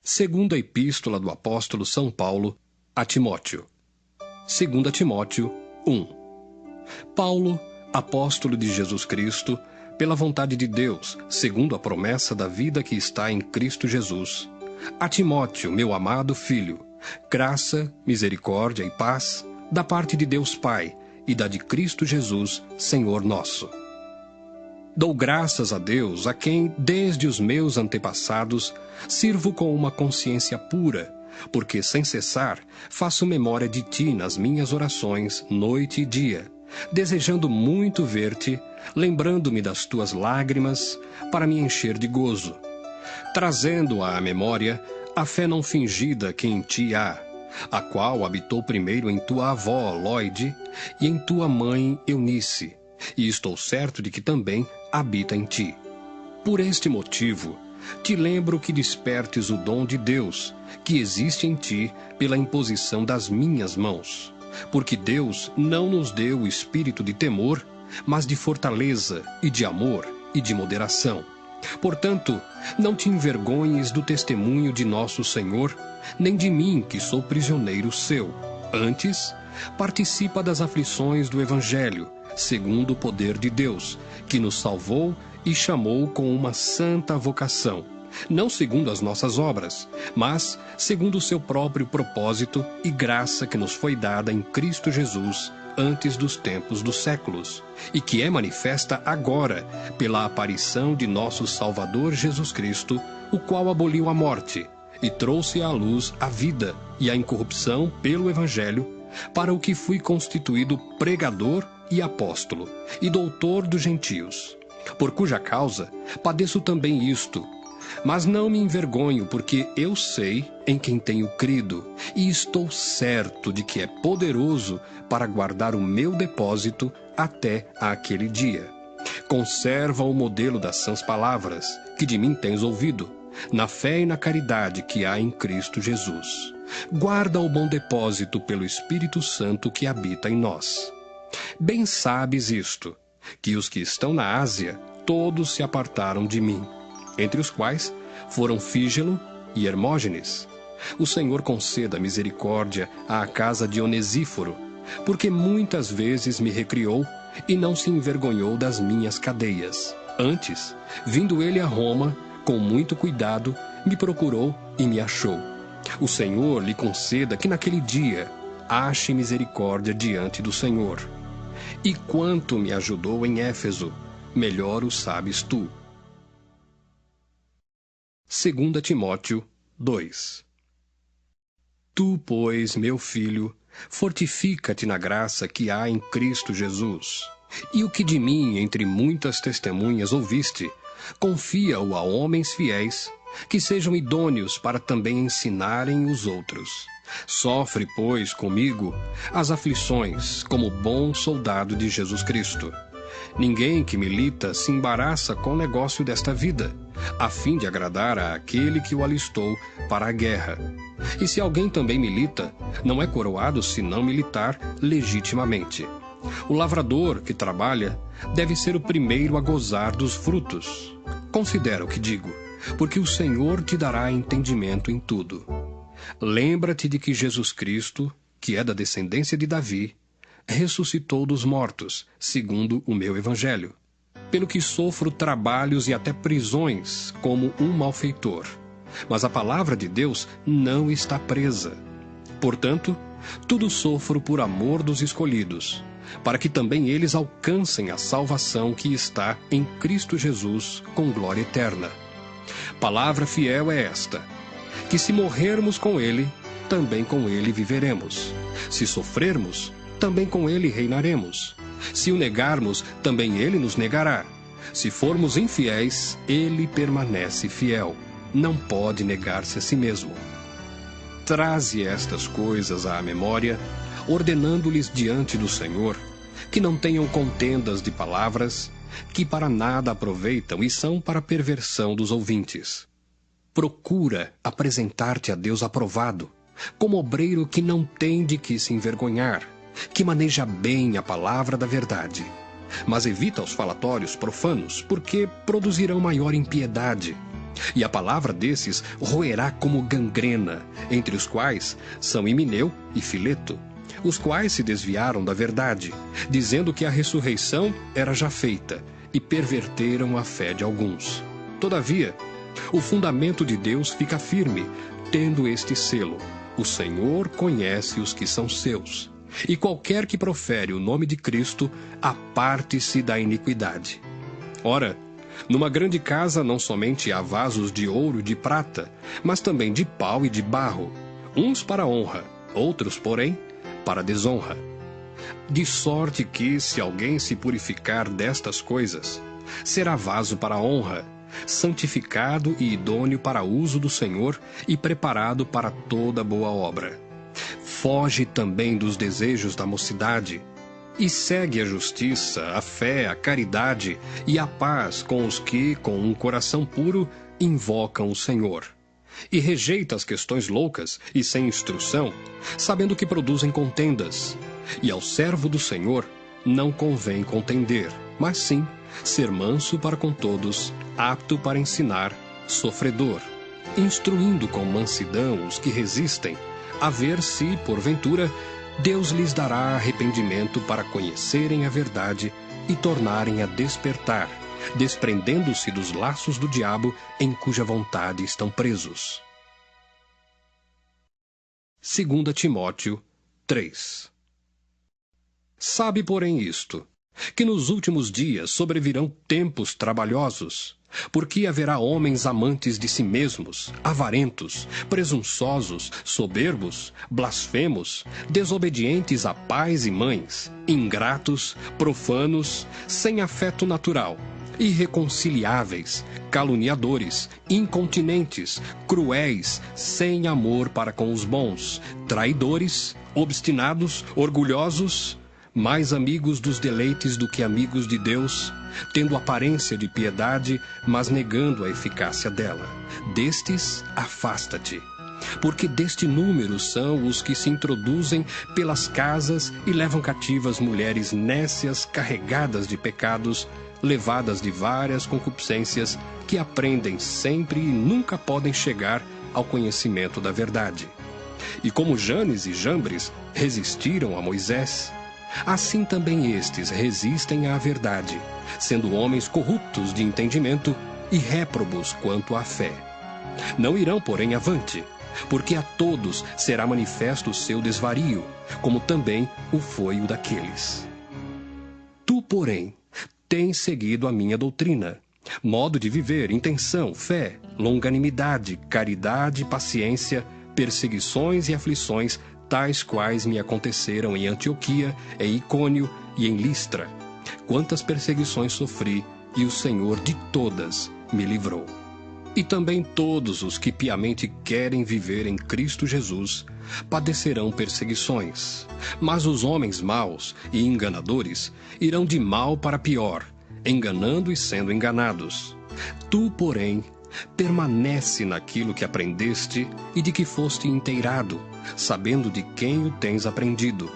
Segunda Epístola do Apóstolo São Paulo a Timóteo. 2 Timóteo 1. Paulo, apóstolo de Jesus Cristo, pela vontade de Deus, segundo a promessa da vida que está em Cristo Jesus. A Timóteo, meu amado filho, graça, misericórdia e paz, da parte de Deus Pai e da de Cristo Jesus, Senhor nosso. Dou graças a Deus, a quem, desde os meus antepassados, sirvo com uma consciência pura, porque, sem cessar, faço memória de ti nas minhas orações, noite e dia, desejando muito ver-te, lembrando-me das tuas lágrimas, para me encher de gozo, trazendo à memória a fé não fingida que em ti há, a qual habitou primeiro em tua avó, Lóide, e em tua mãe, Eunice, e estou certo de que também habita em ti. Por este motivo, te lembro que despertes o dom de Deus, que existe em ti pela imposição das minhas mãos. Porque Deus não nos deu o espírito de temor, mas de fortaleza e de amor e de moderação. Portanto, não te envergonhes do testemunho de nosso Senhor, nem de mim, que sou prisioneiro seu. Antes, participa das aflições do Evangelho, segundo o poder de Deus, que nos salvou e chamou com uma santa vocação, não segundo as nossas obras, mas segundo o seu próprio propósito e graça que nos foi dada em Cristo Jesus antes dos tempos dos séculos, e que é manifesta agora pela aparição de nosso Salvador Jesus Cristo, o qual aboliu a morte e trouxe à luz a vida e a incorrupção pelo Evangelho, para o que fui constituído pregador e apóstolo, e doutor dos gentios, por cuja causa padeço também isto. Mas não me envergonho, porque eu sei em quem tenho crido, e estou certo de que é poderoso para guardar o meu depósito até aquele dia. Conserva o modelo das sãs palavras, que de mim tens ouvido, na fé e na caridade que há em Cristo Jesus. Guarda o bom depósito pelo Espírito Santo que habita em nós. Bem sabes isto, que os que estão na Ásia, todos se apartaram de mim, entre os quais foram Fígelo e Hermógenes. O Senhor conceda misericórdia à casa de Onesíforo, porque muitas vezes me recriou e não se envergonhou das minhas cadeias. Antes, vindo ele a Roma, com muito cuidado, me procurou e me achou. O Senhor lhe conceda que naquele dia ache misericórdia diante do Senhor. E quanto me ajudou em Éfeso, melhor o sabes tu. 2 Timóteo 2. Tu, pois, meu filho, fortifica-te na graça que há em Cristo Jesus. E o que de mim, entre muitas testemunhas, ouviste, confia-o a homens fiéis, que sejam idôneos para também ensinarem os outros. Sofre, pois, comigo as aflições, como bom soldado de Jesus Cristo. Ninguém que milita se embaraça com o negócio desta vida, a fim de agradar àquele que o alistou para a guerra. E se alguém também milita, não é coroado se não militar legitimamente. O lavrador que trabalha deve ser o primeiro a gozar dos frutos. Considera o que digo, porque o Senhor te dará entendimento em tudo. Lembra-te de que Jesus Cristo, que é da descendência de Davi, ressuscitou dos mortos, segundo o meu evangelho, pelo que sofro trabalhos e até prisões como um malfeitor. Mas a palavra de Deus não está presa. Portanto, tudo sofro por amor dos escolhidos, para que também eles alcancem a salvação que está em Cristo Jesus com glória eterna. Palavra fiel é esta, que se morrermos com ele, também com ele viveremos. Se sofrermos, também com ele reinaremos. Se o negarmos, também ele nos negará. Se formos infiéis, ele permanece fiel. Não pode negar-se a si mesmo. Traze estas coisas à memória, ordenando-lhes diante do Senhor, que não tenham contendas de palavras, que para nada aproveitam e são para perversão dos ouvintes. Procura apresentar-te a Deus aprovado, como obreiro que não tem de que se envergonhar, que maneja bem a palavra da verdade. Mas evita os falatórios profanos, porque produzirão maior impiedade. E a palavra desses roerá como gangrena, entre os quais são Himeneu e Fileto, os quais se desviaram da verdade, dizendo que a ressurreição era já feita, e perverteram a fé de alguns. Todavia, o fundamento de Deus fica firme, tendo este selo: o Senhor conhece os que são seus, e qualquer que profere o nome de Cristo, aparte-se da iniquidade. Ora, numa grande casa não somente há vasos de ouro e de prata, mas também de pau e de barro, uns para honra, outros, porém, para desonra. De sorte que, se alguém se purificar destas coisas, será vaso para honra, santificado e idôneo para uso do Senhor e preparado para toda boa obra. Foge também dos desejos da mocidade, e segue a justiça, a fé, a caridade e a paz com os que, com um coração puro, invocam o Senhor. E rejeita as questões loucas e sem instrução, sabendo que produzem contendas. E ao servo do Senhor não convém contender, mas sim ser manso para com todos, apto para ensinar, sofredor, instruindo com mansidão os que resistem, a ver se, porventura, Deus lhes dará arrependimento para conhecerem a verdade e tornarem a despertar, desprendendo-se dos laços do diabo em cuja vontade estão presos. 2 Timóteo 3. Sabe, porém, isto, que nos últimos dias sobrevirão tempos trabalhosos, porque haverá homens amantes de si mesmos, avarentos, presunçosos, soberbos, blasfemos, desobedientes a pais e mães, ingratos, profanos, sem afeto natural, irreconciliáveis, caluniadores, incontinentes, cruéis, sem amor para com os bons, traidores, obstinados, orgulhosos, mais amigos dos deleites do que amigos de Deus, tendo aparência de piedade, mas negando a eficácia dela. Destes, afasta-te, porque deste número são os que se introduzem pelas casas e levam cativas mulheres nécias, carregadas de pecados, levadas de várias concupiscências, que aprendem sempre e nunca podem chegar ao conhecimento da verdade. E como Janes e Jambres resistiram a Moisés, assim também estes resistem à verdade, sendo homens corruptos de entendimento e réprobos quanto à fé. Não irão, porém, avante, porque a todos será manifesto o seu desvario, como também o foi o daqueles. Tu, porém, tens seguido a minha doutrina, modo de viver, intenção, fé, longanimidade, caridade, paciência, perseguições e aflições, tais quais me aconteceram em Antioquia, em Icônio e em Listra. Quantas perseguições sofri, e o Senhor de todas me livrou. E também todos os que piamente querem viver em Cristo Jesus padecerão perseguições. Mas os homens maus e enganadores irão de mal para pior, enganando e sendo enganados. Tu, porém, permanece naquilo que aprendeste e de que foste inteirado, sabendo de quem o tens aprendido,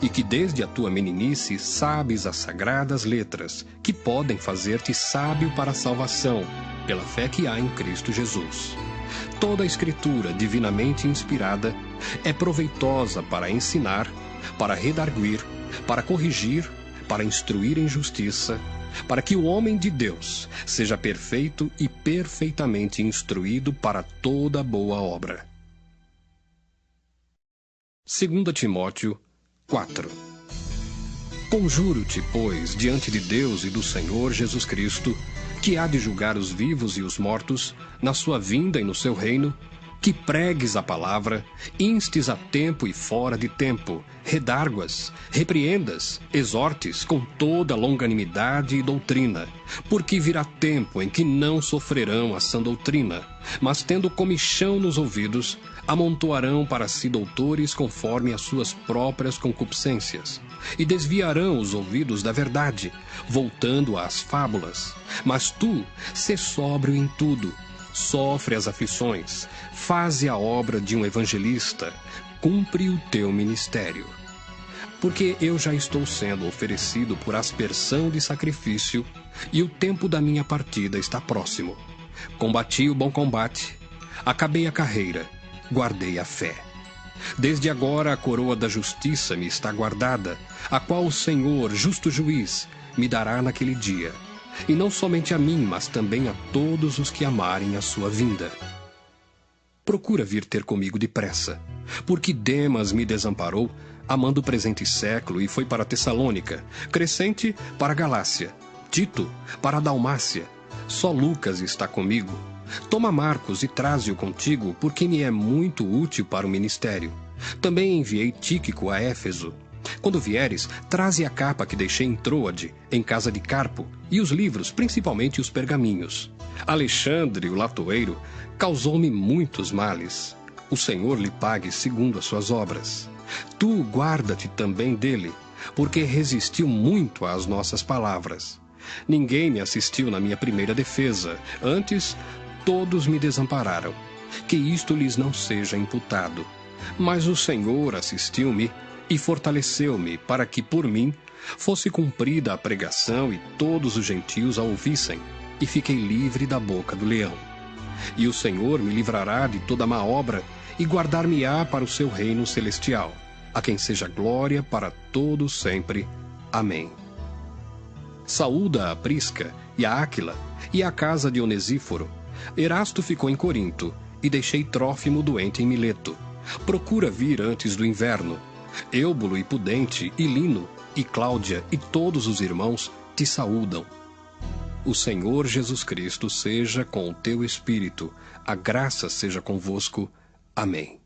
e que desde a tua meninice sabes as sagradas letras, que podem fazer-te sábio para a salvação, pela fé que há em Cristo Jesus. Toda a Escritura divinamente inspirada é proveitosa para ensinar, para redarguir, para corrigir, para instruir em justiça, para que o homem de Deus seja perfeito e perfeitamente instruído para toda boa obra. 2 Timóteo 4. Conjuro-te, pois, diante de Deus e do Senhor Jesus Cristo, que há de julgar os vivos e os mortos, na sua vinda e no seu reino, que pregues a palavra, instes a tempo e fora de tempo, redarguas, repreendas, exortes com toda longanimidade e doutrina, porque virá tempo em que não sofrerão a sã doutrina, mas tendo comichão nos ouvidos, amontoarão para si doutores conforme as suas próprias concupiscências, e desviarão os ouvidos da verdade, voltando às fábulas. Mas tu, sê sóbrio em tudo, sofre as aflições, faze a obra de um evangelista, cumpre o teu ministério. Porque eu já estou sendo oferecido por aspersão de sacrifício, e o tempo da minha partida está próximo. Combati o bom combate, acabei a carreira, guardei a fé. Desde agora a coroa da justiça me está guardada, a qual o Senhor, justo juiz, me dará naquele dia. E não somente a mim, mas também a todos os que amarem a sua vinda. Procura vir ter comigo depressa, porque Demas me desamparou, amando o presente século, e foi para Tessalônica, Crescente para a Galácia, Tito para a Dalmácia. Só Lucas está comigo. Toma Marcos e traze-o contigo, porque me é muito útil para o ministério. Também enviei Tíquico a Éfeso. Quando vieres, traze a capa que deixei em Troade, em casa de Carpo, e os livros, principalmente os pergaminhos. Alexandre, o latoeiro, causou-me muitos males. O Senhor lhe pague segundo as suas obras. Tu guarda-te também dele, porque resistiu muito às nossas palavras. Ninguém me assistiu na minha primeira defesa, antes todos me desampararam. Que isto lhes não seja imputado. Mas o Senhor assistiu-me e fortaleceu-me para que por mim fosse cumprida a pregação e todos os gentios a ouvissem, e fiquei livre da boca do leão. E o Senhor me livrará de toda má obra e guardar-me-á para o seu reino celestial, a quem seja glória para todos sempre. Amém. Saúda a Prisca e a Áquila e a casa de Onesíforo. Erasto ficou em Corinto, e deixei Trófimo doente em Mileto. Procura vir antes do inverno. Êubulo e Pudente e Lino e Cláudia e todos os irmãos te saúdam. O Senhor Jesus Cristo seja com o teu espírito. A graça seja convosco. Amém.